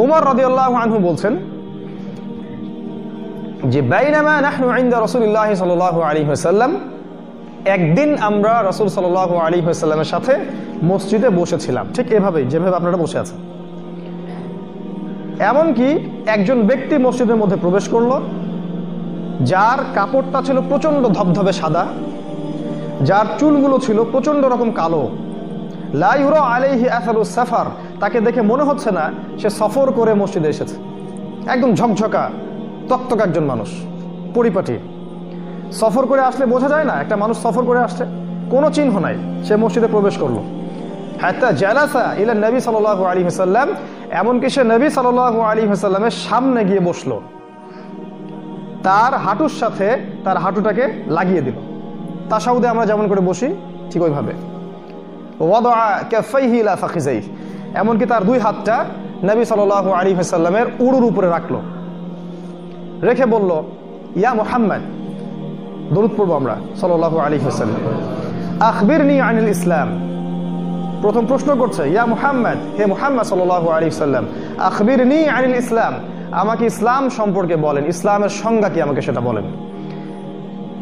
ওমর রাদিয়াল্লাহু আনহু বলছেন যে বাইনামা নাহনু ইনদা রাসূলিল্লাহ সাল্লাল্লাহু আলাইহি ওয়াসাল্লাম, একদিন আমরা রাসূল সাল্লাল্লাহু আলাইহি ওয়াসাল্লামের সাথে মসজিদে বসেছিলাম, ঠিক এভাবেই যেভাবে আপনারা বসে আছেন। এমনকি একজন ব্যক্তি মসজিদের মধ্যে প্রবেশ করলো, যার কাপড়টা ছিল প্রচণ্ড ধবধবে সাদা, যার চুলগুলো ছিল প্রচণ্ড রকম কালো, লা ইউরা আলাইহি আসারুস সাফার, তাকে দেখে মনে হচ্ছে না সে সফর করে মসজিদে এসেছে। একদম ঝকঝকা তকতকা একজন মানুষ, পরিপাটি। সফর করে আসলে বোঝা যায় না একটা মানুষ সফর করে আসছে, কোনো চিহ্ন নাই। সে মসজিদে প্রবেশ করলো, হাত্তা জালাসা ইলা নবী সাল্লাল্লাহু আলাইহি ওয়াসাল্লাম, এমনকি সে নবী সাল্লাল্লাহু আলাইহি ওয়াসাল্লামের সামনে গিয়ে বসলো, তার হাঁটুর সাথে তার হাঁটুটাকে লাগিয়ে দিল। তাশাহুদে আমরা যেমন করে বসি ঠিক ওইভাবে। ওয়াদা কাফাইহি ইলা ফাখিজাইহি, এমনকি তার দুই হাতটা নবী সাল্লাল্লাহু আলাইহি ওয়াসাল্লামের উরুর উপরে রাখলো, রেখে বলল, ইয়া মুহাম্মদ, দরুদ পড়ব আমরা সাল্লাল্লাহু আলাইহি ওয়াসাল্লাম, আখবিরনি আনিল ইসলাম। প্রথম প্রশ্ন করছে, ইয়া মুহাম্মদ, হে মুহাম্মদ সাল্লাল্লাহু আলাইহি ওয়াসাল্লাম, আখবিরনি আনিল ইসলাম, আমাকে ইসলাম সম্পর্কে বলেন, ইসলামের সংজ্ঞা কি আমাকে সেটা বলেন।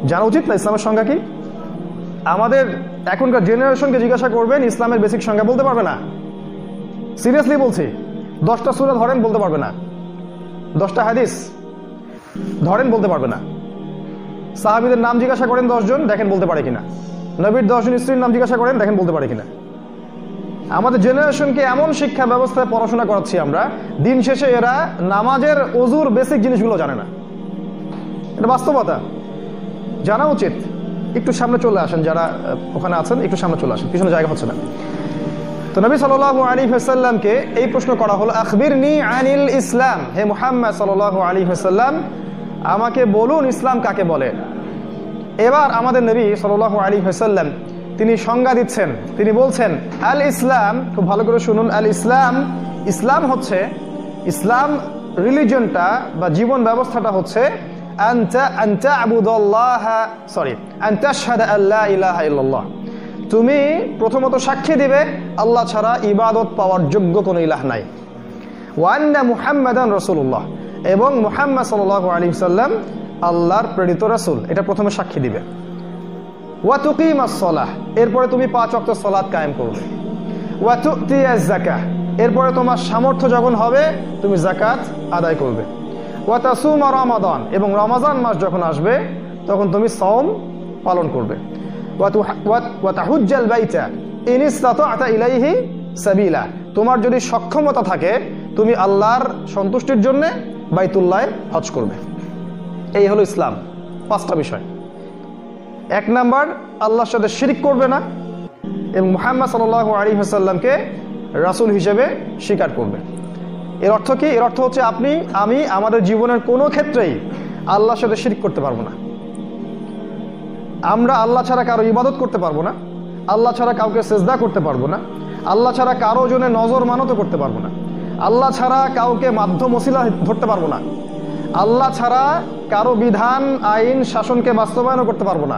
জানা উচিত না ইসলামের সংজ্ঞা কি? আমাদের এখনকার জেনারেশনকে জিজ্ঞাসা করবেন, ইসলামের বেসিক সংজ্ঞা বলতে পারবে না। সিরিয়াসলি বলছি, 10টা সূরা ধরেন বলতে পারবে না, 10টা হাদিস ধরেন বলতে পারবে না। সাহাবীদের নাম জিজ্ঞাসা করেন 10 জন, দেখেন বলতে পারে কিনা। নবীর 10 জন স্ত্রীর নাম জিজ্ঞাসা করেন, দেখেন বলতে পারে কিনা। আমাদের জেনারেশনকে এমন শিক্ষা ব্যবস্থায় পড়াশোনা করাচ্ছি আমরা, দিন শেষে এরা নামাজের ওযুর বেসিক জিনিসগুলো জানে না। এটা বাস্তবতা, জানা উচিত। একটু সামনে চলে আসেন, যারা ওখানে আছেন একটু সামনে চলে আসেন, পিছনে জায়গা হচ্ছে না। তো নবী সাল্লাল্লাহু আলাইহি ওয়াসাল্লামকে এই প্রশ্ন করা হলো, আখবিরনি আনিল ইসলাম, হে মুহাম্মদ সাল্লাল্লাহু আলাইহি ওয়াসাল্লাম, আমাকে বলুন ইসলাম কাকে বলে। এবার আমাদের নবী সাল্লাল্লাহু আলাইহি ওয়াসাল্লাম তিনি সংজ্ঞা দিচ্ছেন, তিনি বলছেন, আল ইসলাম, খুব ভালো করে শুনুন, আল ইসলাম, ইসলাম হচ্ছে, ইসলাম রিলিজনটা বা জীবন ব্যবস্থাটা হচ্ছে আনতা আবুদাল্লাহ, আনতা শাহাদা আল্লা ইলাহা ইল্লাল্লাহ, তুমি প্রথমত সাক্ষী দিবে আল্লাহ ছাড়া ইবাদত পাওয়ার যোগ্য কোনো ইলাহ নাই, ওয়া আন্না মুহাম্মাদান রাসূলুল্লাহ, এবং মুহাম্মদ সাল্লাল্লাহু আলাইহি ওয়াসাল্লাম আল্লাহর প্রেরিত রাসূল, এটা প্রথমে সাক্ষী দিবে। ওয়া তুকিমাস সালাহ, এরপরে তুমি 5 ওয়াক্ত সালাত কায়েম করবে। ওয়া তুতিয়াজ যাকাহ, এরপরে তোমার সামর্থ্য যখন হবে তুমি যাকাত আদায় করবে। ওয়া তাসুমা রমাদান, এবং রমজান মাস যখন আসবে তখন তুমি সাওম পালন করবে। ওয়া তাহুজ্জাল বাইতা ইন ইসতাতা'তা ইলাইহি সাবিলা, তোমার যদি সক্ষমতা থাকে তুমি আল্লাহর সন্তুষ্টির জন্য বাইতুল্লাহ হজ করবে। এই হলো ইসলাম, 5টা বিষয়। 1 নাম্বার, আল্লাহর সাথে শিরক করবে না এবং মুহাম্মদ সাল্লাল্লাহু আলাইহি ওয়াসাল্লামকে রাসূল হিসেবে স্বীকার করবে। এর অর্থ কি? এর অর্থ হচ্ছে আমি আমাদের জীবনের কোনো ক্ষেত্রেই আল্লাহর সাথে শিরক করতে পারবো না। আমরা আল্লাহ ছাড়া কারো ইবাদত করতে পারবো না, আল্লাহ ছাড়া কাউকে সেজদা করতে পারবো না, আল্লাহ ছাড়া কারো জন্য নজর মানত করতে পারবো না, আল্লাহ ছাড়া কাউকে মাধ্যম ওসিলা ধরতে পারবো না, আল্লাহ ছাড়া কারো বিধান আইন শাসনকে বাস্তবায়ন করতে পারবো না।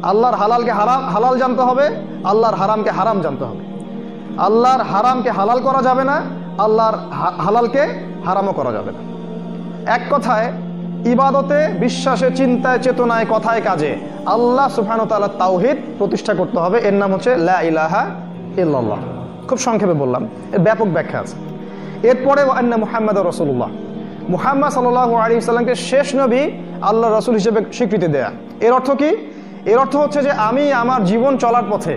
আল্লাহর হালালকে হালাল জানতে হবে, আল্লাহর হারামকে হারাম জানতে হবে। আল্লাহর হারামকে হালাল করা যাবে না, আল্লাহর হালালকে হারামও করা যাবে না। এক কথায় ইবাদতে, বিশ্বাসে, চিন্তায়, চেতনায়, কথায়, কাজে আল্লাহ সুবহানাহু ওয়া তাআলা তাওহীদ প্রতিষ্ঠা করতে হবে। এর নাম হচ্ছে লা ইলাহা ইল্লাল্লাহ। খুব সংক্ষেপে বললাম, এর ব্যাপক ব্যাখ্যা আছে। এরপরে ওয়া আন্না মুহাম্মাদুর রাসূলুল্লাহ, মুহাম্মদ সাল্লাল্লাহু আলাইহি ওয়াসাল্লামকে শেষ নবী, আল্লাহর রাসূল হিসেবে স্বীকৃতি দেয়া। এর অর্থ কি? এর অর্থ হচ্ছে যে আমি আমার জীবন চলার পথে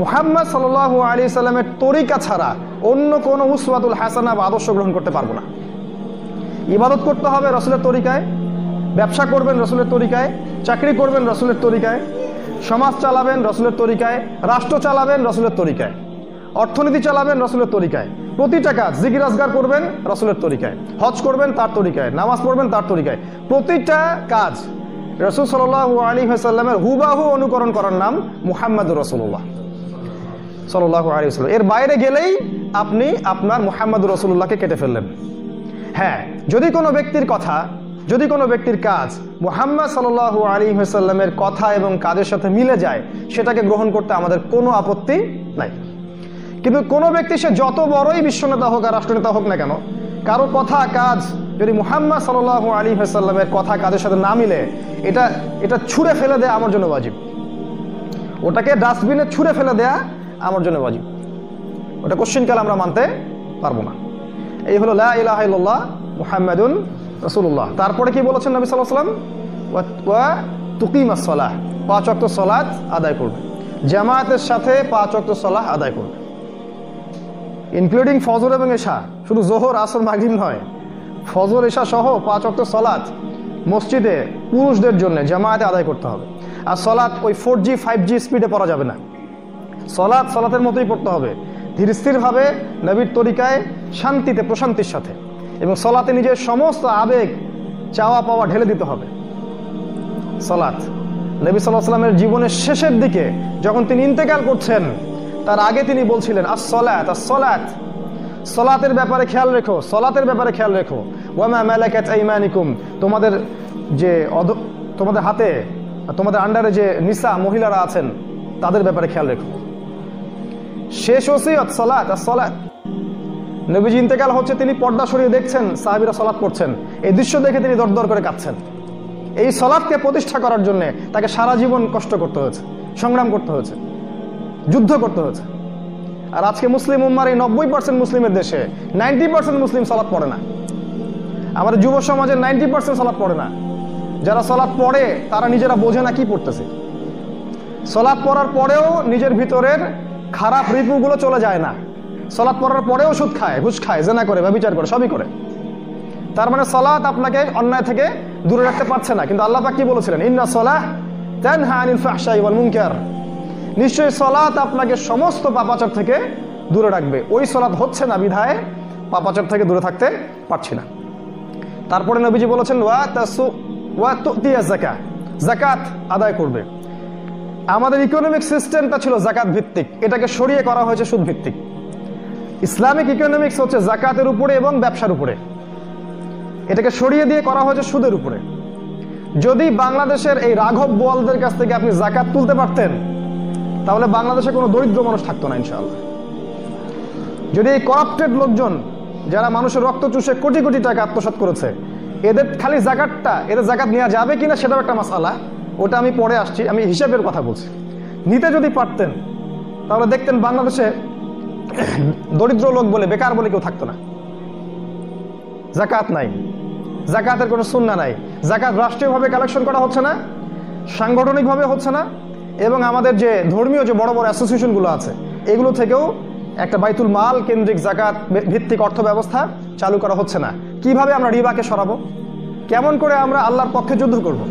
মুহাম্মদ সাল্লাল্লাহু আলাইহি ওয়াসাল্লামের তরিকা ছাড়া অন্য কোনো উসওয়াতুল হাসানা বা আদর্শ গ্রহণ করতে পারবো না। ইবাদত করতে হবে রাসূলের তরিকায়, ব্যবসা করবেন রাসূলের তরিকায়, চাকরি করবেন রাসূলের তরিকায়, সমাজ চালাবেন রাসূলের তরিকায়, রাষ্ট্র চালাবেন রাসূলের তরিকায়, অর্থনীতি চালাবেন রাসূলের তরিকায়, প্রতিটা কাজ জিকির আজগার করবেন রাসূলের তরিকায়, হজ করবেন তার তরিকায়, নামাজ পড়বেন তার তরিকায়। প্রতিটা কাজ রাসূল সাল্লাল্লাহু আলাইহি ওয়াসাল্লামের হুবাহু অনুকরণ করার নাম মুহাম্মাদুর রাসূলুল্লাহ সাল্লাল্লাহু আলাইহি ওয়াসাল্লাম। এর বাইরে গেলেই আপনি আপনার মুহাম্মাদুর রাসূলুল্লাহকে কেটে ফেললেন। হ্যাঁ, যদি কোনো ব্যক্তির কথা, যদি কোনো ব্যক্তির কাজ মুহাম্মদ সাল্লাল্লাহু আলাইহি ওয়াসাল্লামের কথা এবং কাজের সাথে মিলে যায়, সেটাকে গ্রহণ করতে আমাদের কোনো আপত্তি নাই। কিন্তু কোনো ব্যক্তি সে যত বড়ই বিশ্বনেতা হোক আর রাষ্ট্রনেতা হোক না কেন, কারো কথা কাজ যদি মুহাম্মদ সাল্লাল্লাহু আলাইহি ওয়াসাল্লামের কথা কাজের সাথে না মিলে, এটা ছুঁড়ে ফেলে দেয়া আমার জন্য ওয়াজিব। ওটাকে ডাস্টবিনে ছুঁড়ে ফেলে দেয়া আমার জন্য ওয়াজিব। ওটা কোশ্চিনকাল আমরা মানতে পারবো না। এই হলো লা ইলাহা ইল্লাল্লাহ মুহাম্মাদুন রাসূলুল্লাহ। তারপরে কি বলেছেন নবী সাল্লাল্লাহু আলাইহি ওয়াসাল্লাম? ওয়া তুকিমাস সালাহ, 5 ওয়াক্ত সালাত আদায় করবে, জামায়াতের সাথে 5 ওয়াক্ত সালাহ আদায় করবে, ইনক্লুডিং ফজর এবং এশা। শুধু জোহর আসর মাগরিব নয়, ফজর এশা সহ 5 ওয়াক্ত সালাত মসজিদে পুরুষদের জন্য জামায়াতে আদায় করতে হবে। আর সালাত ওই 4G 5G স্পিডে পড়া যাবে না। সালাতের মতোই পড়তে হবে, ধীর স্থিরভাবে নবীর তরিকায়, শান্তিতে, প্রশান্তির সাথে। এবং সালাতে নিজের সমস্ত আবেগ, চাওয়া পাওয়া ঢেলে দিতে হবে। সালাত নবী সাল্লাল্লাহু আলাইহি ওয়াসাল্লামের জীবনের শেষের দিকে যখন তিনি ইন্তেকাল করছেন, তার আগে তিনি বলছিলেন আস-সালাত আস-সালাত, সালাতের ব্যাপারে খেয়াল রেখো, সালাতের ব্যাপারে খেয়াল রেখো। ওয়া মা মালাকাত আইমানিকুম, তোমাদের হাতে, তোমাদের আন্ডারে যে নিসা মহিলারা আছেন তাদের ব্যাপারে খেয়াল রেখো। শেষ ওসিয়ত সালাত আস-সালাত। নবীজি ইন্তেকাল হচ্ছে, তিনি পর্দা সরিয়ে দেখছেন সাহাবীরা সালাত পড়ছেন। এই দৃশ্য দেখে তিনি দরদর করে কাঁদছেন। এই সালাতকে প্রতিষ্ঠা করার জন্য তাকে সারা জীবন কষ্ট করতে হয়েছে, সংগ্রাম করতে হয়েছে, যুদ্ধ করতে হয়েছে। আর আজকে মুসলিম উম্মার এই 90% মুসলিমের দেশে 90% মুসলিম সালাত পড়ে না। আমাদের যুব সমাজের 90% সালাত পড়ে না। যারা সালাত পড়ে তারা নিজেরা বোঝে না কি পড়তেছে। সালাত পড়ার পরেও নিজের ভিতরের খারাপ রিপুগুলো চলে যায় না। সালাত পড়ার পরেও সুদ খায়, ঘুষ খায়, জেনা করে, ব্যভিচার করে, সবই করে। তার মানে সালাত আপনাকে অন্যায় থেকে দূরে রাখতে পারছে না। কিন্তু আল্লাহ পাক কি বলেছিলেন? ইন্না সালাহ তানহা আনিল ফাহশাই ওয়াল মুনকার, নিশ্চয়ই সালাত আপনাকে সমস্ত পাপাচার থেকে দূরে রাখবে। ওই সালাত হচ্ছে না বিধায় পাপাচার থেকে দূরে থাকতে পারছি না। তারপরে নবীজি বলেছেন ওয়া তুতিয়া যাকাত, যাকাত আদায় করবে। আমাদের ইকোনমিক সিস্টেমটা ছিল যাকাত ভিত্তিক, এটাকে সরিয়ে করা হয়েছে সুদ ভিত্তিক। ইসলামিক ইকোনমিক্স হচ্ছে যাকাতের উপরে এবং ব্যবসার উপরে, এটাকে সরিয়ে দিয়ে করা হয়েছে সুদের উপরে। যদি বাংলাদেশের এই রাঘব বোয়ালদের কাছ থেকে আপনি যাকাত তুলতে পারতেন, তাহলে বাংলাদেশে কোনো দরিদ্র মানুষ থাকতো না ইনশাআল্লাহ। যদি এই করাপ্টেড লোকজন যারা মানুষের রক্ত চুষে কোটি কোটি টাকা আত্মসাৎ করেছে, এদের খালি যাকাতটা, এদের যাকাত নেওয়া যাবে কিনা সেটাও একটা মাসআলা, ওটা আমি পরে আসছি। আমি হিসাবের কথা বলছি। নিতে যদি পারতেন তাহলে দেখতেন বাংলাদেশে দরিদ্র লোক বলে, বেকার বলে কেউ থাকতো না। যাকাত নাই, যাকাতের কোনো সুন্নাহ নাই। যাকাত রাষ্ট্রীয়ভাবে কালেকশন করা হচ্ছে না, সাংগঠনিকভাবে হচ্ছে না, এবং আমাদের যে ধর্মীয় যে বড় বড় অ্যাসোসিয়েশনগুলো আছে এগুলো থেকেও একটা বাইতুল মাল কেন্দ্রিক যাকাত ভিত্তিক অর্থ ব্যবস্থা চালু করা হচ্ছে না। কিভাবে আমরা রিবাকে সরাবো? কেমন করে আমরা আল্লাহর পক্ষে যুদ্ধ করব?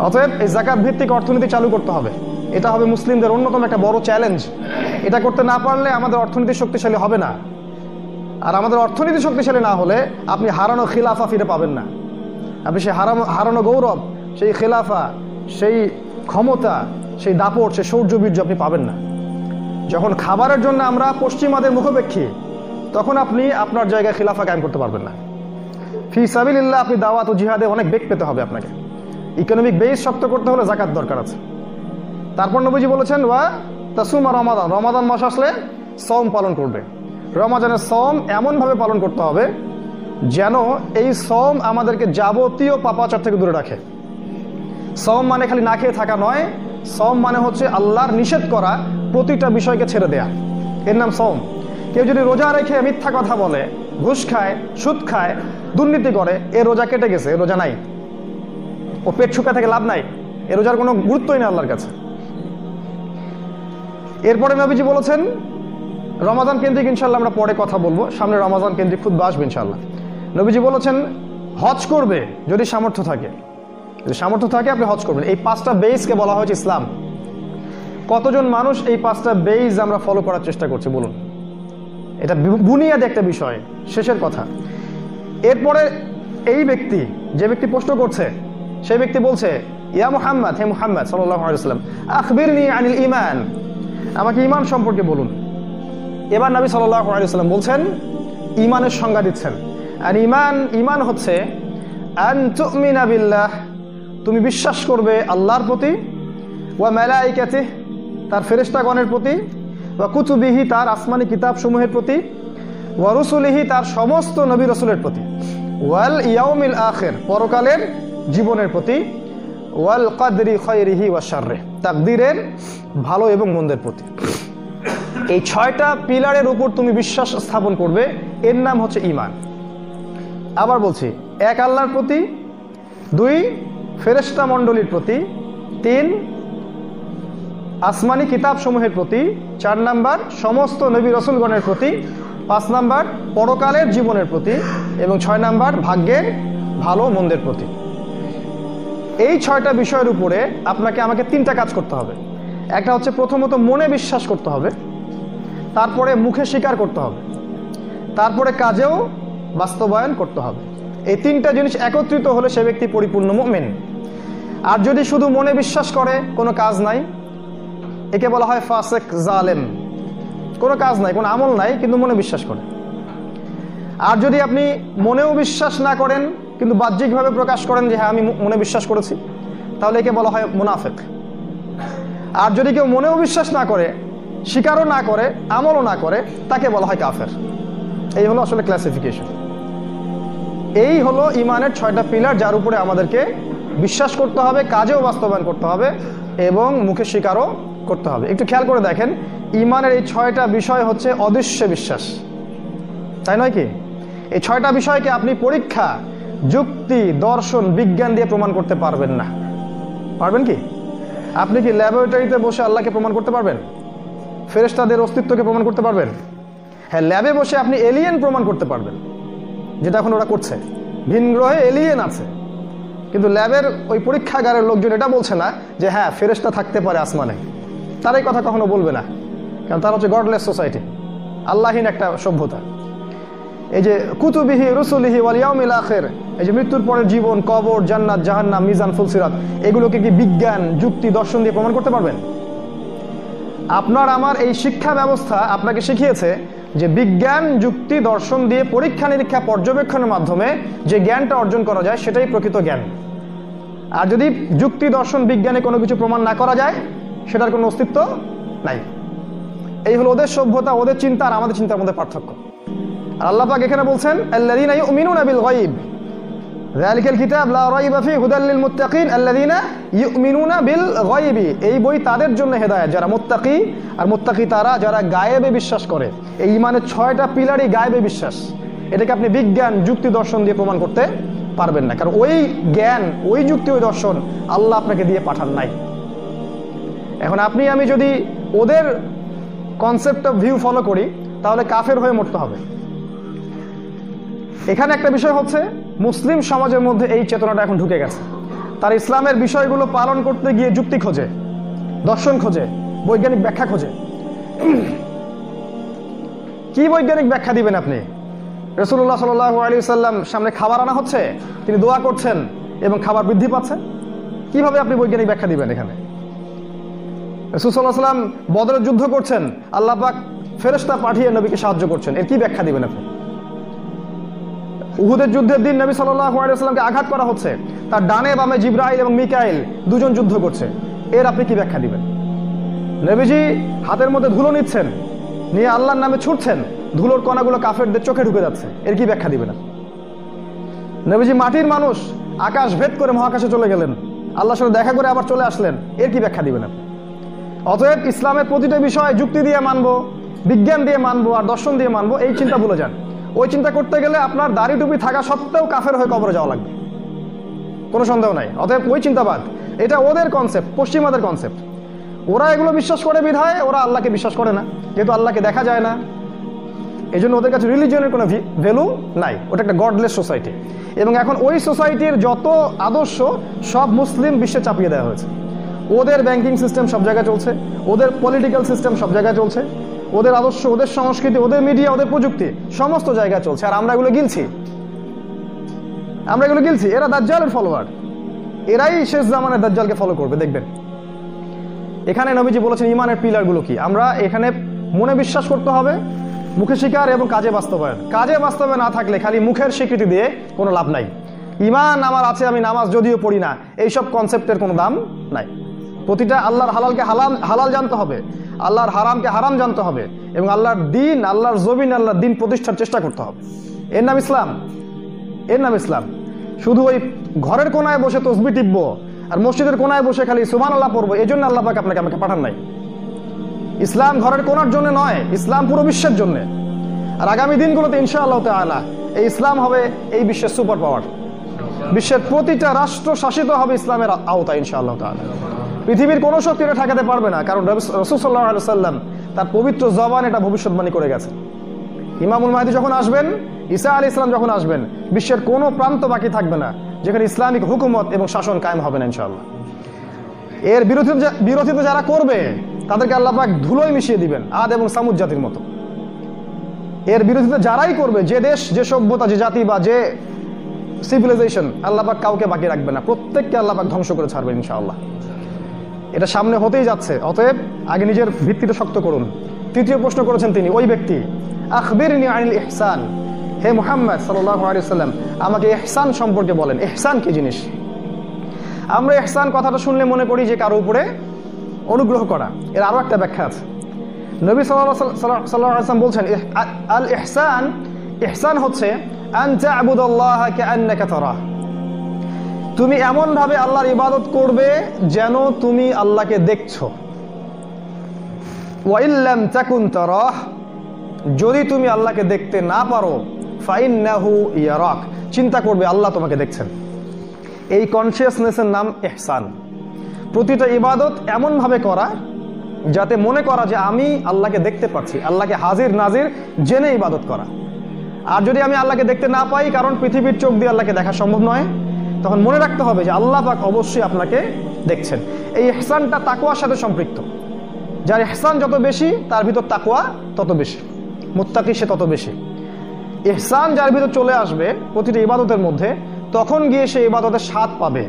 অতএব এই যাকাত ভিত্তিক অর্থনীতি চালু করতে হবে। এটা হবে মুসলিমদের অন্যতম একটা বড় চ্যালেঞ্জ। এটা করতে না পারলে আমাদের অর্থনীতি শক্তিশালী হবে না। আর আমাদের অর্থনীতি শক্তিশালী না হলে আপনি হারানো খিলাফা ফিরে পাবেন না। আপনি সেই হারানো গৌরব, সেই খিলাফা, সেই ক্ষমতা, সেই দাপট, সেই শৌর্যবীর্য আপনি পাবেন না। যখন খাবারের জন্য আমরা পশ্চিমাদের মুখাপেক্ষী, তখন আপনি আপনার জায়গায় খিলাফা কায়েম করতে পারবেন না। ফি সাবিলিল্লাহ আপনি দাওয়াত ও জিহাদে অনেক বেগ পেতে হবে আপনাকে। ইকোনমিক বেস শক্ত করতে হলে যাকাত দরকার আছে। তারপর নবীজি বলেছেন ওয়া তাসুমা রমাদান, রমাদান মাস আসলে সওম পালন করবে। রমাদানের সওম এমনভাবে পালন করতে হবে যেন এই সওম আমাদেরকে যাবতীয় পাপাচার থেকে দূরে রাখে। সওম মানে খালি না খেয়ে থাকা নয়, সওম মানে হচ্ছে আল্লাহর নিষেধ করা প্রতিটা বিষয়কে ছেড়ে দেয়া, এর নাম সওম। কেউ যদি রোজা রেখে মিথ্যা কথা বলে, ঘুষ খায়, সুদ খায়, দুর্নীতি করে, এ রোজা কেটে গেছে, এ রোজা নাই, ও পেট শুকা থেকে লাভ নাই, এ রোজার কোনো গুরুত্বই নেই আল্লাহর কাছে। এরপরে নবীজি বলেছেন রমাদান কেন্দ্রিক, ইনশাল্লাহ আমরা পরে কথা বলবো, সামনে রমাদান কেন্দ্রিক খুতবা আসবে ইনশাল্লাহ। নবীজি বলেছেন হজ করবে যদি সামর্থ্য থাকে, যদি সামর্থ্য থাকে আপনি হজ করবেন। এই 5টা বেসকে বলা হয়েছে ইসলাম। কতজন মানুষ এই 5টা বেস আমরা ফলো করার চেষ্টা করছি বলুন? এটা বুনিয়াদি একটা বিষয়। শেষের কথা, এরপরে এই ব্যক্তি, যে ব্যক্তি প্রশ্ন করছে, সেই ব্যক্তি বলছে ইয়া মুহাম্মদ, হে মুহাম্মদ সাল্লাল্লাহু আলাইহি ওয়াসাল্লাম, আখবিরনি আনিল ঈমান, আমাকে ঈমান সম্পর্কে বলুন। এবার নবী সাল্লাল্লাহু আলাইহি ওয়াসাল্লাম বলছেন, ঈমানের সংজ্ঞা দিচ্ছেন। আর ঈমান হচ্ছে আন তুমিনা বিল্লাহ, তুমি বিশ্বাস করবে আল্লাহর প্রতি, ওয়া মালাইকাতিহি, তার ফেরেশতাগণের প্রতি, ওয়া কুতুবিহি তার আসমানি কিতাব সমূহের প্রতি, ওয়া রুসুলিহি তার সমস্ত নবী রাসূলের প্রতি, ওয়াল ইয়াউমিল আখির পরকালের জীবনের প্রতি, ওয়াল কদরি খায়রিহি ওয়া শাররিহি তাকদীরের ভালো এবং মন্দের প্রতি। এই 6টা পিলারের উপর তুমি বিশ্বাস স্থাপন করবে, এর নাম হচ্ছে ঈমান। আবার বলছি, 1 আল্লাহর প্রতি, 2 ফেরেশতা মণ্ডলীর প্রতি, 3 আসমানি কিতাব সমূহের প্রতি, 4 নাম্বার সমস্ত নবী রাসূলগণের প্রতি, 5 নাম্বার পরকালের জীবনের প্রতি এবং 6 নাম্বার ভাগ্যের ভালো মন্দের প্রতি। এই 6টা বিষয়ের উপরে আপনাকে আমাকে 3টা কাজ করতে হবে। একটা হচ্ছে প্রথমত মনে বিশ্বাস করতে হবে, তারপরে মুখে স্বীকার করতে হবে, তারপরে কাজেও বাস্তবায়ন করতে হবে। এই 3টা জিনিস একত্রিত হলে সে ব্যক্তি পরিপূর্ণ মুমিন। আর যদি শুধু মনে বিশ্বাস করে, কোনো কাজ নাই, একে বলা হয় ফাসিক জালেম। কোনো কাজ নাই, কোনো আমল নাই, কিন্তু মনে বিশ্বাস করে। আর যদি আপনি মনেও বিশ্বাস না করেন কিন্তু বাহ্যিকভাবে প্রকাশ করেন যে হ্যাঁ আমি মনে বিশ্বাস করেছি, তাহলে একে বলা হয় মুনাফিক। আর যদি কেউ মনেও বিশ্বাস না করে, স্বীকারও না করে, আমলও না করে, তাকে বলা হয় কাফের। এই হলো আসলে ক্লাসিফিকেশন। এই হলো ঈমানের 6টা পিলার, যার উপরে আমাদেরকে বিশ্বাস করতে হবে, কাজেও বাস্তবায়ন করতে হবে এবং মুখে স্বীকারও করতে হবে। একটু খেয়াল করে দেখেন, ঈমানের এই 6টা বিষয় হচ্ছে অদৃশ্য বিশ্বাস, তাই নয় কি? এই 6টা বিষয়কে আপনি পরীক্ষা, যুক্তি, দর্শন, বিজ্ঞান দিয়ে প্রমাণ করতে পারবেন না। পারবেন কি? আপনি কি ল্যাবরেটরিতে বসে আল্লাহকে প্রমাণ করতে পারবেন? ফেরেশতাদের অস্তিত্বকে প্রমাণ করতে পারবেন? হ্যাঁ, ল্যাবে বসে আপনি এলিয়েন প্রমাণ করতে পারবেন, যেটা এখন ওরা করছে। ভিন গ্রহে এলিয়েন আছে, কিন্তু ল্যাবের ওই পরীক্ষাগারের লোকজন এটা বলছে না যে হ্যাঁ ফেরেশতা থাকতে পারে আসমানে। তারা এই কথা কখনো বলবে না, কারণ তারা হচ্ছে গডলেস সোসাইটি, আল্লাহীন একটা সভ্যতা। এই যে কুতুবিহি রুসুলিহি ওয়াল ইয়াউমিল আখির, এই যে মৃত্যুর পরের জীবন, কবর, জান্নাত, জাহান্নাম, মিজান, ফুলসিরাত, এগুলোকে কি বিজ্ঞান, যুক্তি, দর্শন দিয়ে প্রমাণ করতে পারবেন? আপনার আমার এই শিক্ষা ব্যবস্থা আপনাকে শিখিয়েছে যে বিজ্ঞান, যুক্তি, দর্শন দিয়ে পরীক্ষা নিরীক্ষা, পর্যবেক্ষণের মাধ্যমে যে জ্ঞানটা অর্জন করা যায় সেটাই প্রকৃত জ্ঞান। আর যদি যুক্তি, দর্শন, বিজ্ঞানে কোনো কিছু প্রমাণ না করা যায়, সেটার কোনো অস্তিত্ব নাই। এই হলো ওদের সভ্যতা, ওদের চিন্তা আর আমাদের চিন্তার মধ্যে পার্থক্য। আর আল্লাহ পাক এখানে বলছেন আল্লাযীনা ইউমিনুনা বিল গায়ব, যালিকাল কিতাব লা রাইবা ফীহি হুদাল লিল মুত্তাকিন আল্লাযীনা ইউমিনুনা বিল গায়বি। এই বই তাদের জন্য হেদায়েত যারা মুত্তাকি, আর মুত্তাকি তারা যারা গায়েবে বিশ্বাস করে। এই ঈমানের 6টা পিলারই গায়েবে বিশ্বাস। এটাকে আপনি বিজ্ঞান, যুক্তি, দর্শন দিয়ে প্রমাণ করতে পারবেন না, কারণ ওই জ্ঞান, ওই যুক্তি, ওই দর্শন আল্লাহ আপনাকে দিয়ে পাঠান নাই। এখন আপনি আমি যদি ওদের কনসেপ্ট অফ ভিউ ফলো করি, তাহলে কাফের হয়ে মরতে হবে। এখানে একটা বিষয় হচ্ছে, মুসলিম সমাজের মধ্যে এই চেতনাটা এখন ঢুকে গেছে। তার ইসলামের বিষয়গুলো পালন করতে গিয়ে যুক্তি খোঁজে, দর্শন খোঁজে, বৈজ্ঞানিক ব্যাখ্যা খোঁজে। কি বৈজ্ঞানিক ব্যাখ্যা দিবেন আপনি? রাসূলুল্লাহ সাল্লাল্লাহু আলাইহি ওয়াসাল্লাম সামনে খাবার আনা হচ্ছে, তিনি দোয়া করছেন এবং খাবার বৃদ্ধি পাচ্ছে। কিভাবে আপনি বৈজ্ঞানিক ব্যাখ্যা দিবেন? এখানে রাসূল সাল্লাল্লাহু আলাইহি ওয়াসাল্লাম বদরের যুদ্ধ করছেন, আল্লাহ পাক ফেরেশতা পাঠিয়ে নবীকে সাহায্য করছেন, এর কি ব্যাখ্যা দিবেন আপনি? উহুদের যুদ্ধের দিন নবী সাল্লাল্লাহু আলাইহি ওয়াসাল্লামকে আঘাত করা হচ্ছে, তার ডানে বামে জিবরাইল এবং মিকাইল দুজন যুদ্ধ করছে, এর আপনি কি ব্যাখ্যা দিবেন? নবীজি হাতের মধ্যে ধুলো নিচ্ছেন, নিয়ে আল্লাহর নামে ছুটছেন, ধুলোর কণাগুলো কাফেরদের চোখে ঢুকে যাচ্ছে, এর কি ব্যাখ্যা দিবেন? নবীজি মাটির মানুষ, আকাশ ভেদ করে মহাকাশে চলে গেলেন, আল্লাহর সাথে দেখা করে আবার চলে আসলেন, এর কি ব্যাখ্যা দিবেন আপনি? অতএব ইসলামের প্রতিটা বিষয় যুক্তি দিয়ে মানবো, বিজ্ঞান দিয়ে মানবো আর দর্শন দিয়ে মানবো, এই চিন্তা ভুলে যান। ওই চিন্তা করতে গেলে আপনার দাড়ি টুপি থাকা সত্ত্বেও কাফের হয়ে কবরে যাওয়া লাগবে, কোনো সন্দেহ নাই। অতএব ওই চিন্তাবাদ, এটা ওদের কনসেপ্ট, পশ্চিমাদের কনসেপ্ট। ওরা এগুলো বিশ্বাস করে বিধায় ওরা আল্লাহকে বিশ্বাস করে না, যেহেতু আল্লাহকে দেখা যায় না, এই জন্য ওদের কাছে রিলিজিয়নের কোনো ভ্যালু নাই। ওটা একটা গডলেস সোসাইটি। এবং এখন ওই সোসাইটির যত আদর্শ সব মুসলিম বিশ্বে চাপিয়ে দেওয়া হয়েছে। ওদের ব্যাংকিং সিস্টেম সব জায়গায় চলছে, ওদের পলিটিক্যাল সিস্টেম সব জায়গায় চলছে, ওদের আদর্শ, ওদের সংস্কৃতি, ওদের মিডিয়া, ওদের প্রযুক্তি সমস্ত জায়গায় চলছে। আর আমরা এগুলো গিলছি, এরা দাজ্জালের ফলোয়ার, এরাই শেষ জামানে দাজ্জালকে ফলো করবে, দেখবেন। এখানে নবীজি বলেছেন ঈমানের পিলারগুলো কি। আমরা এখানে মনে বিশ্বাস করতে হবে, মুখে স্বীকার এবং কাজে বাস্তবায়ন। কাজে বাস্তবায়ন না থাকলে খালি মুখের স্বীকৃতি দিয়ে কোনো লাভ নাই। ঈমান আমার আছে, আমি নামাজ যদিও পড়ি না, এইসব কনসেপ্টের কোনো দাম নাই। প্রতিটা আল্লাহর হালালকে হালাল জানতে হবে, আল্লাহর হারামকে হারাম জানতে হবে, এবং আল্লাহর দিন, আল্লাহর জমিন, আল্লাহর দিন প্রতিষ্ঠার চেষ্টা করতে হবে। এর নাম ইসলাম, এর নাম ইসলাম। শুধু ওই ঘরের কোনায় বসে তসবিহ টিপবো আর মসজিদের কোনায় বসে খালি সুবহানাল্লাহ পড়বো, এই জন্য আল্লাহ পাক আপনাকে আমাকে পাঠান নাই। ইসলাম ঘরের কোনার জন্য নয়, ইসলাম পুরো বিশ্বের জন্য। আর আগামী দিনগুলোতে ইনশাআল্লাহ তাআলা এই ইসলাম হবে এই বিশ্বের সুপার পাওয়ার। বিশ্বের প্রতিটা রাষ্ট্র শাসিত হবে ইসলামের আওতায় ইনশাআল্লাহ তাআলা। পৃথিবীর কোনো শক্তি এটা ঠেকাতে পারবে না, কারণ রাসূল সাল্লাল্লাহু আলাইহি ওয়াসাল্লাম তার পবিত্র জবান এটা ভবিষ্যৎবাণী করে গেছেন। ইমামুল মাহদী যখন আসবেন, ঈসা আলাইহিস সালাম যখন আসবেন, বিশ্বের কোনো প্রান্ত বাকি থাকবে না যেখানে ইসলামিক হুকুমত এবং শাসন কায়েম হবে না ইনশাআল্লাহ। এর বিরোধিতা যারা করবে তাদেরকে আল্লাহ পাক ধুলোয় মিশিয়ে দিবেন, আদ এবং সামুদ জাতির মতো। এর বিরোধিতা যারাই করবে, যে দেশ, যে সভ্যতা, যে জাতি বা যে সিভিলাইজেশন, আল্লাহ পাক কাউকে বাকি রাখবে না, প্রত্যেককে আল্লাহ পাক ধ্বংস করে ছাড়বেন ইনশাআল্লাহ। এটা সামনে হতেই যাচ্ছে, অতএব আগে নিজের ভিত্তিটা শক্ত করুন। তৃতীয় প্রশ্ন করেছেন তিনি, ওই ব্যক্তি, আখবিরনি আনিল ইহসান, হে মুহাম্মদ সাল্লাল্লাহু আলাইহি ওয়াসাল্লাম আমাকে ইহসান সম্পর্কে বলেন। ইহসান কি জিনিস? আমরা ইহসান কথাটা শুনলে মনে করি যে কারো উপরে অনুগ্রহ করা। এর আরো একটা ব্যাখ্যা আছে। নবী সাল্লাল্লাহু আলাইহি ওয়াসাল্লাম বলছেন, আল ইহসান, ইহসান হচ্ছে আন তা'বুদাল্লাহা কাআন্নাকা তারাহ, তুমি এমন ভাবে আল্লাহর ইবাদত করবে যেন তুমি আল্লাহকে দেখছো। ওয়া ইল্লাম তাকুন তারাহ, যদি তুমি আল্লাহকে দেখতে না পারো, ফাইন্নাহু ইয়ারাক, চিন্তা করবে আল্লাহ তোমাকে দেখছেন। এই কনসিয়াসনেসের নাম ইহসান। প্রতিটা ইবাদত এমন ভাবে করা যাতে মনে করা যে আমি আল্লাহকে দেখতে পাচ্ছি, আল্লাহকে হাজির নাজির জেনে ইবাদত করা। আর যদি আমি আল্লাহকে দেখতে না পাই, কারণ পৃথিবীর চোখ দিয়ে আল্লাহকে দেখা সম্ভব নয়, তখন মনে রাখতে হবে যে আল্লাহ পাক অবশ্যই আপনাকে দেখছেন। এই ইহসানটা তাকওয়ার সাথে সম্পৃক্ত। যার ইহসান যত বেশি তার ভিতর তাকওয়া তত বেশি, মুত্তাকি সে তত বেশি। ইহসান যার ভিতর চলে আসবে প্রতিটা ইবাদতের মধ্যে, তখন গিয়ে সে ইবাদতের স্বাদ পাবে।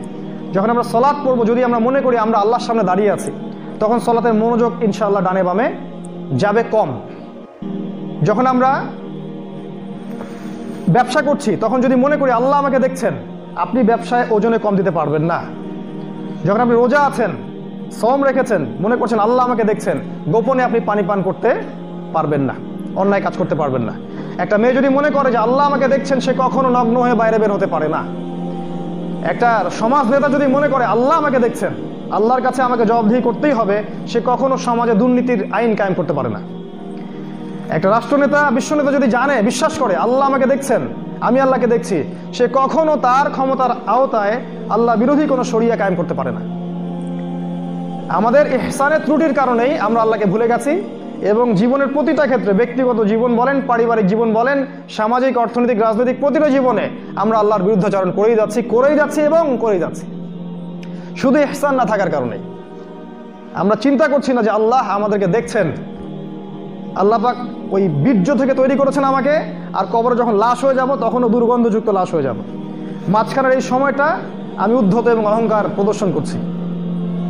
যখন আমরা সালাত পড়বো, যদি আমরা মনে করি আমরা আল্লাহর সামনে দাঁড়িয়ে আছি, তখন সালাতের মনোযোগ ইনশাআল্লাহ ডানে বামে যাবে কম। যখন আমরা ব্যবসা করছি, তখন যদি মনে করি আল্লাহ আমাকে দেখছেন, আপনি ব্যবসায় ওজনে কম দিতে পারবেন না। যখন আপনি রোজা আছেন, সওম রেখেছেন, মনে করছেন আল্লাহ আমাকে দেখছেন, গোপনে আপনি পানি পান করতে পারবেন না, অন্যায় কাজ করতে পারবেন না। একটা মেয়ে যদি মনে করে যে আল্লাহ আমাকে দেখছেন, সে কখনো নগ্ন হয়ে বাইরে বের হতে পারে না। একটা সমাজ নেতা যদি মনে করে আল্লাহ আমাকে দেখছেন, আল্লাহর কাছে আমাকে জবাবদিহি করতেই হবে, সে কখনো সমাজে দুর্নীতির আইন কায়েম করতে পারে না। একটা রাষ্ট্রনেতা, বিশ্বনেতা যদি জানে, বিশ্বাস করে আল্লাহ আমাকে দেখছেন, আমি আল্লাহকে দেখছি, সে কখনো তার ক্ষমতার আওতায় আল্লাহ বিরোধী কোনো শরিয়া কায়েম করতে পারে না। আমাদের ইহসানের ত্রুটির কারণেই আমরা আল্লাহকে ভুলে গেছি, এবং জীবনের প্রতিটা ক্ষেত্রে, ব্যক্তিগত জীবন বলেন, পারিবারিক জীবন বলেন, সামাজিক, অর্থনৈতিক, রাজনৈতিক প্রতিটা জীবনে আমরা আল্লাহর বিরুদ্ধাচরণ করেই যাচ্ছি এবং করেই যাচ্ছি, শুধু ইহসান না থাকার কারণেই। আমরা চিন্তা করছি না যে আল্লাহ আমাদেরকে দেখছেন। আল্লাহ পাক ওই বীর্য থেকে তৈরি করেছেন আমাকে, আর কবরে যখন লাশ হয়ে যাব তখনও দুর্গন্ধযুক্ত লাশ হয়ে যাব। মাঝখানের এই সময়টা আমি উদ্ধত এবং অহংকার প্রদর্শন করছি।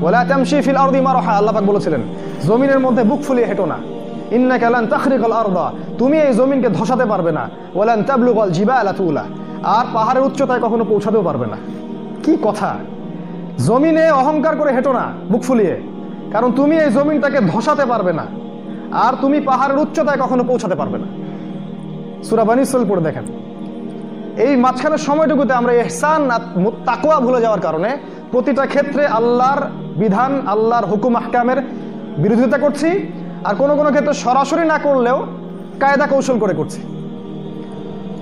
ওয়ালা তামশি ফিল আরদি মারহা, আল্লাহ পাক বলেছিলেন জমিনের মধ্যে বুক ফুলিয়ে হেঁটো না। ইন্নাকা লান তাখরিকাল আরদা, তুমি এই জমিনকে ধসাতে পারবে না। ওয়ালান তাবলুগাল জিবালা তুলা, আর পাহাড়ের উচ্চতায় কখনো পৌঁছাতেও পারবে না। কি কথা! জমিনে অহংকার করে হেঁটো না বুক ফুলিয়ে, কারণ তুমি এই জমিনটাকে ধসাতে পারবে না, আর তুমি পাহাড়ের উচ্চতায় কখনো পৌঁছাতে পারবে না। সূরা বনী ইসরাঈল পড়ে দেখেন। এই মাঝখানের সময়টুকুতে আমরা ইহসান, তাকওয়া ভুলে যাওয়ার কারণে প্রতিটা ক্ষেত্রে আল্লাহর বিধান, আল্লাহর হুকুম আহকামের বিরোধিতা করছি, আর কোনো কোনো ক্ষেত্রে সরাসরি না করলেও কায়দা কৌশল করে করছি।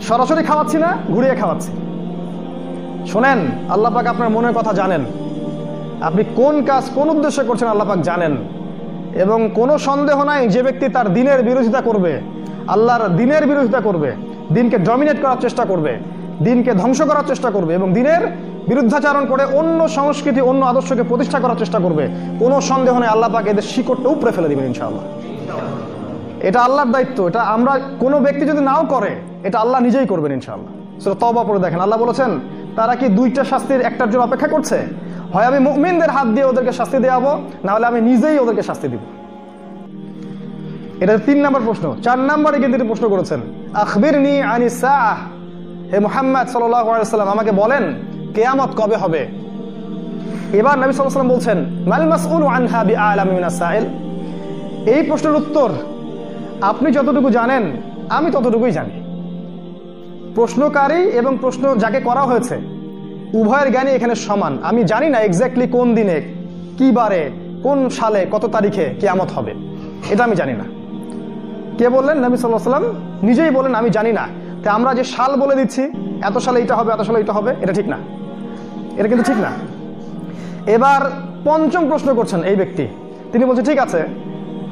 সরাসরি খাওয়াচ্ছি না, ঘুরিয়ে খাওয়াচ্ছি। শোনেন, আল্লাহ পাক আপনার মনের কথা জানেন, আপনি কোন কাজ কোন উদ্দেশ্যে করছেন আল্লাহ পাক জানেন, এবং কোনো সন্দেহ নাই যে ব্যক্তি তার দিনের বিরোধিতা করবে, আল্লাহর দিনের বিরোধিতা করবে, দিনকে ডমিনেট করার চেষ্টা করবে, দিনকে ধ্বংস করার চেষ্টা করবে, এবং দিনের বিরুদ্ধাচারণ করে অন্য সংস্কৃতি, অন্য আদর্শকে প্রতিষ্ঠা করার চেষ্টা করবে, কোনো সন্দেহ নেই আল্লাহ পাক এদের শিকড়টা উপড়ে ফেলে দিবেন ইনশাআল্লাহ। এটা আল্লাহর দায়িত্ব। এটা আমরা, কোনো ব্যক্তি যদি নাও করে, এটা আল্লাহ নিজেই করবেন ইনশাআল্লাহ। সূরা তওবা পড়ে দেখেন, আল্লাহ বলেছেন তারা কি দুইটা শাস্তির একটার জন্য অপেক্ষা করছে? হয় আমি মুমিনদের হাত দিয়ে ওদেরকে শাস্তি দেওয়াবো, না হলে আমি নিজেই ওদেরকে শাস্তি দিব। এটা 3 নম্বর প্রশ্ন। 4 নম্বরে কিন্তু প্রশ্ন করেছেন, আখবিরনি আনিস সাআহ, হে মুহাম্মদ সাল্লাল্লাহু আলাইহি ওয়াসাল্লাম আমাকে বলেন কিয়ামত কবে হবে। এবার নবী সাল্লাল্লাহু আলাইহি ওয়াসাল্লাম বলছেন, মাল মাসউলু আনহা বিআলামি মিনাস সাইল, এই প্রশ্নের উত্তর আপনি যতটুকু জানেন আমি ততটুকুই জানি। প্রশ্নকারী এবং প্রশ্ন যাকে করা হয়েছে উভয়ের জ্ঞানী এখানে সমান। আমি জানি না এক্স্যাক্টলি কোন দিনে, কি বারে, কোন সালে, কত তারিখে কিয়ামত হবে, এটা আমি জানি না। কে বললেন? নবী সাল্লাল্লাহু আলাইহি ওয়াসাল্লাম নিজেই বলেন আমি জানি না। তাই আমরা যে সাল বলে দিচ্ছি, এত সালে এটা হবে, এত সালে এটা হবে, এটা ঠিক না, এটা কিন্তু ঠিক না। এবার পঞ্চম প্রশ্ন করছেন এই ব্যক্তি, তিনি বলছেন ঠিক আছে,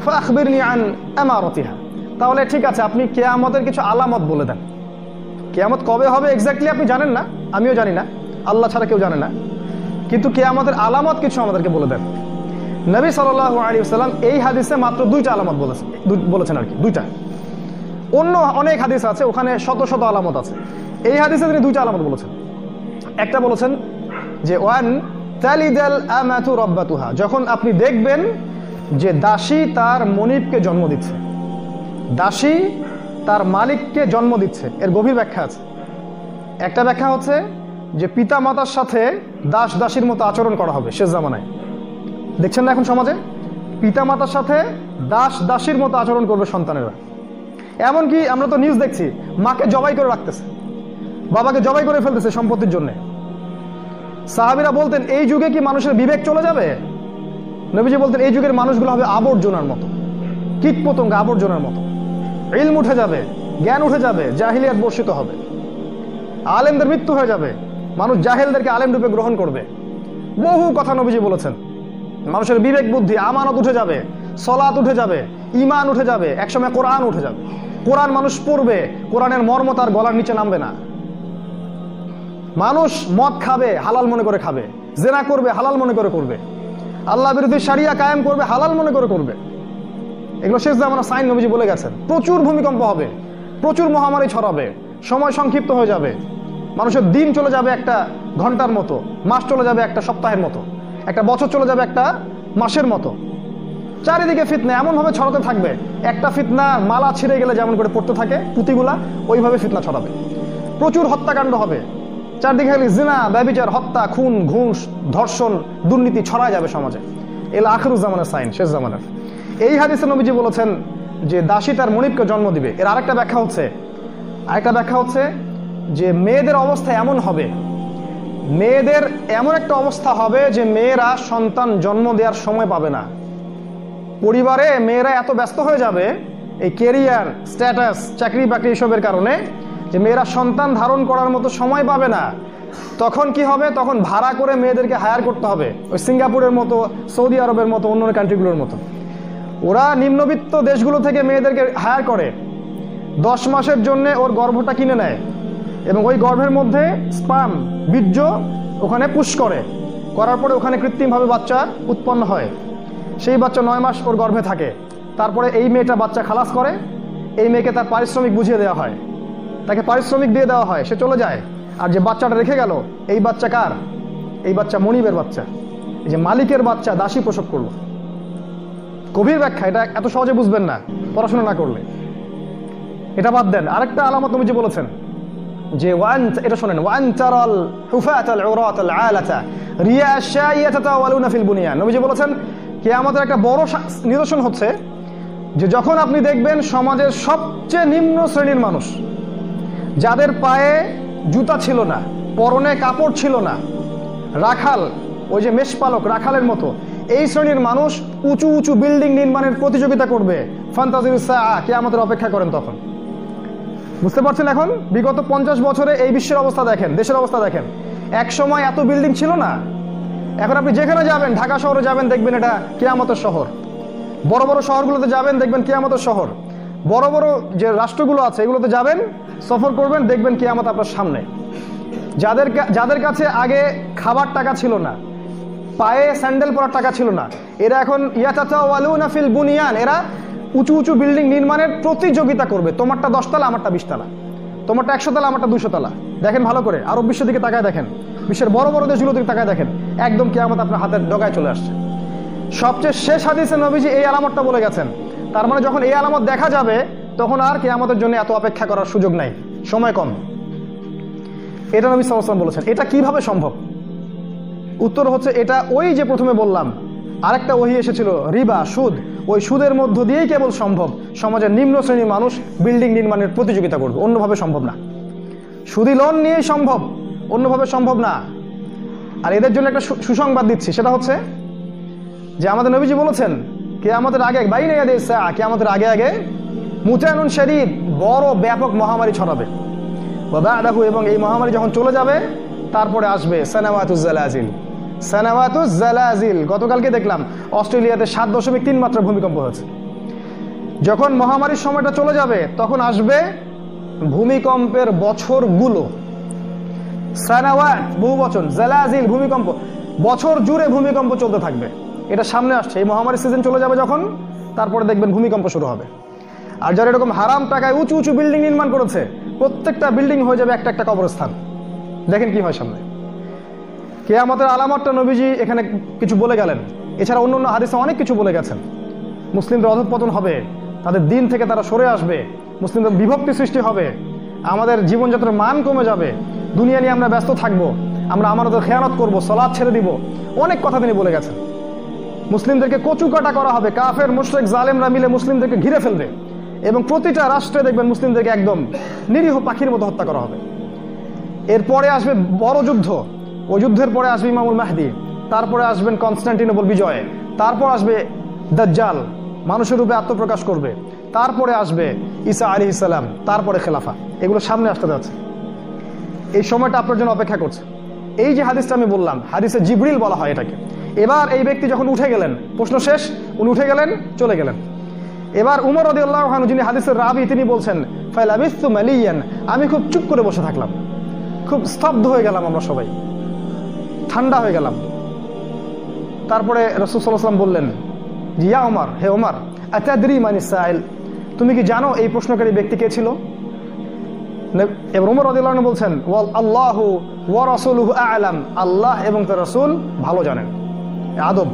ফাখবিরনি আন আমারাতিহা, তাহলে ঠিক আছে আপনি কিয়ামতের কিছু আলামত বলে দেন। কিয়ামত কবে হবে এক্স্যাক্টলি আপনি জানেন না, আমিও জানি না, আল্লাহ ছাড়া কেউ জানে না, কিন্তু কিয়ামতের আলামত কিছু আমাদেরকে বলে দেন। নবী সাল্লাল্লাহু আলাইহি ওয়াসাল্লাম এই হাদিসে মাত্র দুইটা আলামত বলেছেন আর কি, দুইটা। অন্য অনেক হাদিস আছে, ওখানে শত শত আলামত আছে। এই হাদিসে তিনি দুইটা আলামত বলেছেন। একটা বলেছেন যে ওয়ান তালিদাল আমাতু রাব্বাতুহা, যখন আপনি দেখবেন যে দাসী তার মনিবকে জন্ম দিচ্ছে, দাসী তার মালিককে জন্ম দিচ্ছে। এর গভীর ব্যাখ্যা আছে। একটা ব্যাখ্যা হচ্ছে যে পিতা মাতার সাথে দাস দাসীর মতো আচরণ করা হবে শেষ জামানায়। দেখছেন না এখন সমাজে পিতা মাতার সাথে দাস দাসীর মতো আচরণ করবে সন্তানেরা। এমনকি আমরা তো নিউজ দেখছি, মাকে জবাই করে রাখতেছে, বাবাকে জবাই করে ফেলতেছে সম্পত্তির জন্য। সাহাবীরা বলতেন এই যুগে কি মানুষের বিবেক চলে যাবে? নবীজি বলতেন এই যুগের মানুষগুলো হবে আবর্জনার মতো, কীট পতঙ্গ আবর্জনার মতো। ইলম উঠে যাবে, জ্ঞান উঠে যাবে, জাহিলিয়াত বর্ষিত হবে, আলেমদের মৃত্যু হয়ে যাবে, মানুষ জাহেলদেরকে আলেম রূপে গ্রহণ করবে। বহু কথা নবীজি বলেছেন। মানুষের বিবেক বুদ্ধি আমানত উঠে যাবে, সলাত উঠে যাবে, ঈমান উঠে যাবে, একসময় কোরআন উঠে যাবে। কোরআন মানুষ পড়বে, কোরআনের মর্ম তার গলার নিচে নামবে না। মানুষ মদ খাবে, হালাল মনে করে খাবে, জেনা করবে, হালাল মনে করে করবে, আল্লাহ বিরোধী শারিয়া কায়েম করবে, হালাল মনে করে করবে। এগুলো শেষ জামানার সাইন নবীজি বলে গেছেন। প্রচুর ভূমিকম্প হবে, প্রচুর মহামারী ছড়াবে, সময় সংক্ষিপ্ত হয়ে যাবে, মানুষের দিন চলে যাবে একটা ঘন্টার মতো, মাস চলে যাবে একটা সপ্তাহের মতো, একটা বছর চলে যাবে একটা মাসের মতো। চারিদিকে ফিতনা এমনভাবে ছড়াতে থাকবে, একটা ফিতনা মালা ছিঁড়ে গেলে যেমন করে পড়তে থাকে পুঁতিগুলা, ওইভাবে ফিতনা ছড়াবে। প্রচুর হত্যাকাণ্ড হবে, চারদিকে খালি জিনা, ব্যভিচার, হত্যা, খুন, ঘুষ, ধর্ষণ, দুর্নীতি ছড়ায় যাবে সমাজে। এল আখিরুজ জামানের সাইন, শেষ জামানের। এই হাদিসে নবীজি বলেছেন যে দাসী তার মনিবকে জন্ম দিবে। এর আরেকটা ব্যাখ্যা হচ্ছে যে মেয়েদের অবস্থা এমন হবে, মেয়েদের এমন একটা অবস্থা হবে যে মেয়েরা সন্তান জন্ম দেওয়ার সময় পাবে না। পরিবারে মেয়েরা এত ব্যস্ত হয়ে যাবে এই কেরিয়ার, স্ট্যাটাস, চাকরি বাকরি এসবের কারণে, যে মেয়েরা সন্তান ধারণ করার মতো সময় পাবে না। তখন কি হবে? তখন ভাড়া করে মেয়েদেরকে হায়ার করতে হবে, ওই সিঙ্গাপুরের মতো, সৌদি আরবের মতো, অন্য কান্ট্রিগুলোর মতো। ওরা নিম্নবিত্ত দেশগুলো থেকে মেয়েদেরকে হায়ার করে, 10 মাসের জন্য ওর গর্ভটা কিনে নেয় এবং ওই গর্ভের মধ্যে স্পার্ম, বীর্য ওখানে পুশ করার পরে ওখানে কৃত্রিমভাবে বাচ্চা উৎপন্ন হয়। সেই বাচ্চা 9 মাস ওর গর্ভে থাকে। তারপরে এই মেয়েটা বাচ্চা খালাস করে, এই মেয়েকে তার পারিশ্রমিক বুঝিয়ে দেওয়া হয়, তাকে পারিশ্রমিক দিয়ে দেওয়া হয়, সে চলে যায়। আর যে বাচ্চাটা রেখে গেল, এই বাচ্চা কার? এই বাচ্চা মনিবের বাচ্চা, এই যে মালিকের বাচ্চা দাসী প্রসব করলো। গভীর ব্যাখ্যা, এটা এত সহজে বুঝবেন না পড়াশোনা না করলে। এটা বাদ দেন, আরেকটা আলামত নবীজি বলেছেন যে এটা শোনেন, ওয়ান তারাল হুফাতাল উরাতাল আলাতা রিয়া আশ-শাইয়াতা তাওয়ালুনা ফিল বুনিয়ান। নবীজি বলেছেন কিয়ামতের একটা বড় নিদর্শন হচ্ছে যে যখন আপনি দেখবেন সমাজের সবচেয়ে নিম্ন শ্রেণীর মানুষ, যাদের পায়ে জুতা ছিল না, পরনে কাপড় ছিল না, রাখাল, ওই যে মেষপালক রাখালের মতো, এই শ্রেণীর মানুষ উঁচু উঁচু বিল্ডিং নির্মাণের প্রতিযোগিতা করবে। ফান্তাজিরুস সাআ, কিয়ামতের অপেক্ষা করেন তখন। বুঝতে পারছেন? এখন বিগত 50 বছরে এই বিশ্বের অবস্থা দেখেন, দেশের অবস্থা দেখেন। এক সময় এত বিল্ডিং ছিল না, এখন আপনি যেখানে যাবেন, ঢাকা শহরে যাবেন দেখবেন এটা কিয়ামতের শহর। বড় বড় শহরগুলোতে যাবেন দেখবেন কিয়ামতের শহর। বড় বড় যে রাষ্ট্রগুলো আছে এগুলোতে যাবেন, সফর করবেন, দেখবেন কিয়ামত আপনার সামনে। যাদের কাছে আগে খাবার টাকা ছিল না, পায়ে স্যান্ডেল পরার টাকা ছিল না, এরা এখন ইয়াতাতাওয়ালুনা ফিল বুনিয়ান, এরা উঁচু উঁচু বিল্ডিং নির্মাণের প্রতিযোগিতা করবে। তোমারটা 10 তলা, আমারটা 20 তলা, তোমারটা 100 তলা, আমারটা 200 তলা। দেখেন ভালো করে, আরব বিশ্বের দিকে তাকায় দেখেন, বিশ্বের বড় বড় দেশগুলোর দিকে তাকায় দেখেন, একদম কিয়ামত আপনার হাতের ডগায় চলে আসছে। সবচেয়ে শেষ হাদিসে নবীজি এই আলামতটা বলে গেছেন। তার মানে যখন এই আলামত দেখা যাবে তখন আর কিয়ামতের জন্য এত অপেক্ষা করার সুযোগ নাই, সময় কম। এটা নবী সাল্লাল্লাহু আলাইহি ওয়াসাল্লাম বলেছেন। এটা কিভাবে সম্ভব? উত্তর হচ্ছে এটা ওই যে প্রথমে বললাম আরেকটা ওহী এসেছিল রিবা, সুদ, ওই সুদের মধ্য দিয়েই কেবল সম্ভব সমাজের নিম্ন শ্রেণীর মানুষ বিল্ডিং নির্মাণের প্রতিযোগিতা করবে, অন্যভাবে সম্ভব না। সুদি লোন নিয়েই সম্ভব, অন্যভাবে সম্ভব না। আর এদের জন্য একটা সুসংবাদ দিচ্ছি, সেটা হচ্ছে যে আমাদের নবীজি বলেছেন কিয়ামতের আগে বাইনা ইয়াদাই সাআ, কিয়ামতের আগে আগে মুতানুন শাদীদ, বড় ব্যাপক মহামারী ছড়াবে। ওয়া বা'দাহু, এবং এই মহামারী যখন চলে যাবে তারপরে আসবে সানাওয়াতুজ জালাজিল। সানাওয়াতুজ জালাজিল, গতকালকে দেখলাম অস্ট্রেলিয়াতে 7.3 মাত্রা ভূমিকম্প হয়েছে। যখন মহামারীর সময়টা চলে যাবে তখন আসবে ভূমিকম্পের বছরগুলো। সানাওয়াত বহু বচন, জালাজিল ভূমিকম্প, বছর জুড়ে ভূমিকম্প চলতে থাকবে। এটা সামনে আসছে, এই মহামারীর সিজন চলে যাবে যখন, তারপরে দেখবেন ভূমিকম্প শুরু হবে। আর যারা এরকম হারাম টাকায় উঁচু উঁচু বিল্ডিং নির্মাণ করেছে, প্রত্যেকটা বিল্ডিং হয়ে যাবে একটা একটা কবরস্থান। দেখেন কি হয় সামনে। কিয়ামতের আলামতটা নবীজি এখানে কিছু বলে গেলেন, এছাড়া অন্য অন্য হাদিসে অনেক কিছু বলে গেছেন। মুসলিমদের অধঃপতন হবে, তাদের দিন থেকে তারা সরে আসবে, মুসলিমদের বিভক্তি সৃষ্টি হবে, আমাদের জীবনযাত্রার মান কমে যাবে, দুনিয়া নিয়ে আমরা ব্যস্ত থাকবো, আমরা আমানতের খেয়ানত করবো, সালাত ছেড়ে দিব, অনেক কথা তিনি বলে গেছেন। মুসলিমদেরকে কচুকাটা করা হবে, কাফের মুশরিক জালেমরা মিলে মুসলিমদেরকে ঘিরে ফেলবে, এবং প্রতিটা রাষ্ট্রে দেখবেন মুসলিমদেরকে একদম নিরীহ পাখির মতো হত্যা করা হবে। এরপরে আসবে বড় যুদ্ধ, ওই যুদ্ধের পরে আসবে ইমামুল মাহদি, তারপরে আসবেন কনস্টান্টিনোপল বিজয়, তারপর আসবে দাজ্জাল মানুষের রূপে আত্মপ্রকাশ করবে, তারপরে আসবে ঈসা আলাইহিস সালাম, তারপরে খেলাফা। এগুলো সামনে আসতে যাচ্ছে, এই সময়টা আপনার জন্য অপেক্ষা করছে। এই যে হাদিসটা আমি বললাম, হাদিসে জিবরিল বলা হয় এটাকে। এবার এই ব্যক্তি যখন উঠে গেলেন, প্রশ্ন শেষ, উনি উঠে গেলেন, চলে গেলেন। এবার উমর রাদিয়াল্লাহু আনহু, যিনি হাদিসের রাবি, তিনি বলছেন ফালাবিস্তু মালিয়ান, আমি খুব চুপ করে বসে থাকলাম, খুব স্তব্ধ হয়ে গেলাম, আমরা সবাই ঠান্ডা হয়ে গেলাম। তারপরে রাসূল সাল্লাল্লাহু আলাইহি ওয়াসাল্লাম বললেন, ইয়া ওমর, হে ওমর, আতাদরি মানিস সাইল, তুমি কি জানো এই প্রশ্নকারী ব্যক্তি কে ছিল? এবার ওমর রাদিয়াল্লাহু আনহু বলছেন, ওয়াল আল্লাহু ওয়া রাসূলুহু আ'লাম, আল্লাহ এবং তার রাসূল ভালো জানেন। আদব,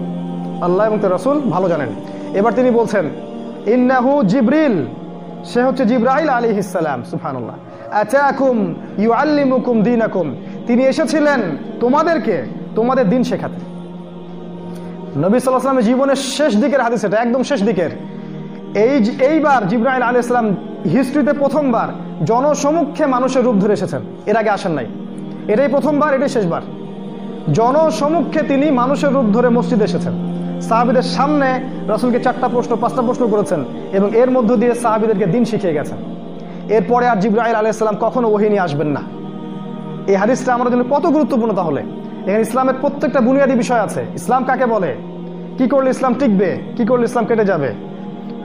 আল্লাহ এবং তার রাসূল ভালো জানেন। এবার তিনি বলছেন, ইন্নাহু জিবরিল, সে হচ্ছে জিবরাইল আলাইহিস সালাম, সুবহানাল্লাহ, আতাকুম ইউআল্লিমুকুম দীনাকুম, তিনি এসেছিলেন তোমাদেরকে তোমাদের দিন শেখাতে। নবী সাল্লাল্লাহু আলাইহি ওয়াসাল্লামের জীবনের শেষ দিকের হাদিস, এটা একদম শেষ দিকের। এইবার জিবরাইল আলাইহিস সালাম হিস্ট্রিতে প্রথমবার জনসমক্ষে মানুষের রূপ ধরে এসেছেন, এর আগে আসেন নাই। এটাই প্রথমবার, এটাই শেষবার। জনসমক্ষে তিনি মানুষের রূপ ধরে মসজিদে এসেছেন, সাহাবীদের সামনে রাসূলকে 4টা প্রশ্ন 5টা প্রশ্ন করেছেন, এবং এর মধ্য দিয়ে সাহাবীদেরকে দিন শিখিয়ে গেছেন। এরপরে আর জিবরাইল আলাইহিস সালাম কখনো ওহী নিয়ে আসবেন না। এই হাদিসটা আমাদের জন্য কত গুরুত্বপূর্ণ তাহলে। এখানে ইসলামের প্রত্যেকটা বুনিয়াদী বিষয় আছে। ইসলাম কাকে বলে, কি করলে ইসলাম টিকবে, কি করলে ইসলাম কেটে যাবে,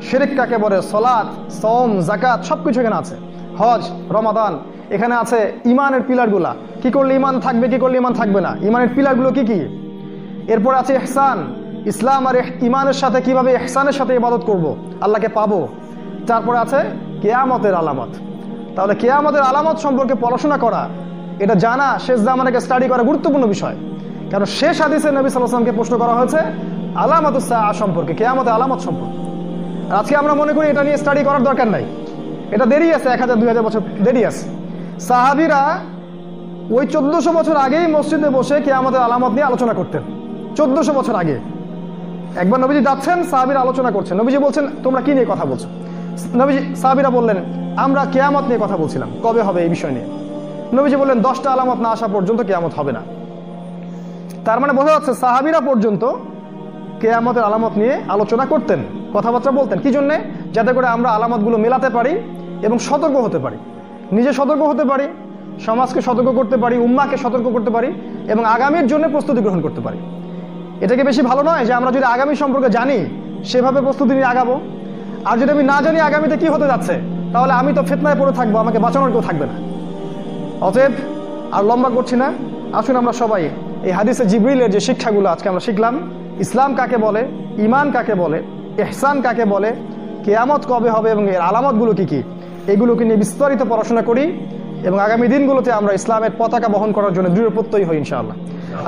শিরক কাকে বলে, সালাত, সওম, যাকাত, সবকিছু এখানে আছে। হজ, রমাদান, এখানে আছে ঈমানের পিলারগুলা, কি করলে ঈমান থাকবে, কি করলে ঈমান থাকবে না, ঈমানের পিলারগুলো কি কি। এরপর আছে ইহসান, ইসলাম আর ঈমানের সাথে কিভাবে ইহসানের সাথে ইবাদত করব, আল্লাহকে পাবো। তারপরে আছে কিয়ামতের আলামত। তাহলে কিয়ামতের আলামত সম্পর্কে পড়াশোনা করা, এটা জানা, শেষ জামানাকে স্টাডি করা গুরুত্বপূর্ণ বিষয়। কারণ শেষ হাদিসে নবী সাল্লাল্লাহু আলাইহি ওয়াসাল্লামকে প্রশ্ন করা হয়েছে আলামাতুস সাআ সম্পর্কে, কিয়ামতের আলামত সম্পর্কে। আজকে আমরা মনে করি এটা নিয়ে স্টাডি করার দরকার নাই, এটা দেরি আছে, 1000-2000 বছর দেরি আছে। সাহাবীরা ওই 1400 বছর আগেই মসজিদে বসে কিয়ামতের আলামত নিয়ে আলোচনা করতেন। 1400 বছর আগে একবার নবীজি যাচ্ছেন, সাহাবীরা আলোচনা করছেন, নবীজি বলছেন তোমরা কি নিয়ে কথা বলছো? সাহাবীরা বললেন আমরা কিয়ামত নিয়ে কথা বলছিলাম, কবে হবে এই বিষয় নিয়ে। নবীজি বললেন 10টা আলামত না আসা পর্যন্ত কিয়ামত হবে না। তার মানে বোঝা যাচ্ছে সাহাবীরা পর্যন্ত কিয়ামতের আলামত নিয়ে আলোচনা করতেন, কথাবার্তা বলতেন। কি জন্যে? যাতে করে আমরা আলামতগুলো মেলাতে পারি এবং সতর্ক হতে পারি, নিজে সতর্ক হতে পারি, সমাজকে সতর্ক করতে পারি, উম্মাহকে সতর্ক করতে পারি, এবং আগামীর জন্য প্রস্তুতি গ্রহণ করতে পারি। এটাকে বেশি ভালো নয় যে আমরা যদি আগামী সম্পর্কে জানি সেভাবে প্রস্তুতি নিয়ে আগাবো, আর যদি আমি না জানি আগামীতে কি হতে যাচ্ছে, তাহলে আমি তো ফিতনায় পড়ে থাকবো, আমাকে বাঁচানোর কেউ থাকবে না। অতএব আর লম্বা করছি না, আসুন আমরা সবাই এই হাদিসে জিবরিলের যে শিক্ষাগুলো আজকে আমরা শিখলাম, ইসলাম কাকে বলে, ঈমান কাকে বলে, ইহসান কাকে বলে, কিয়ামত কবে হবে এবং এর আলামতগুলো কি কি, এগুলোকে নিয়ে বিস্তারিত পড়াশোনা করি এবং আগামী দিনগুলোতে আমরা ইসলামের পতাকা বহন করার জন্য দৃঢ় প্রত্যয়ী হই ইনশাআল্লাহ।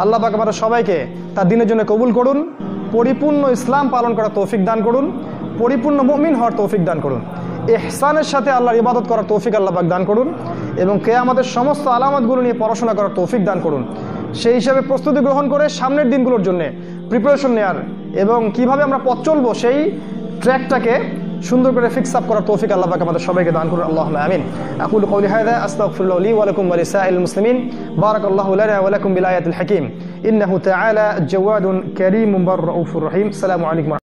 আল্লাহ পাক আমাদের সবাইকে তার দিনের জন্য কবুল করুন, পরিপূর্ণ ইসলাম পালন করার তৌফিক দান করুন, পরিপূর্ণ মুমিন হওয়ার তৌফিক দান করুন, ইহসানের সাথে আল্লাহর ইবাদত করার তৌফিক আল্লাহ পাক দান করুন, এবং কিয়ামতের সমস্ত আলামতগুলো নিয়ে পড়াশোনা করার তৌফিক দান করুন। সেই হিসাবে প্রস্তুতি গ্রহণ করে সামনের দিনগুলোর জন্য প্রিপারেশন নেওয়ার এবং কিভাবে আমরা পথ চলবো সেই ট্র্যাকটাকে সুন্দর করে ফিক্স আপ করার তৌফিক আল্লাহ পাক আমাদের সবাইকে দান করুন। আল্লাহুম্মা আমিন। আকুলু কওলি হাযা আস্তাগফিরুল্লাহ লি ওয়া লাকুম ওয়া লিসাইরিল মুসলিমিন। বারাকাল্লাহু লানা ওয়া লাকুম বিল আয়াতিল হাকীম। ইন্নাহু তাআলা জাওয়াদুন কারীমুন বাররাউফুর রহিম। আসসালামু আলাইকুম।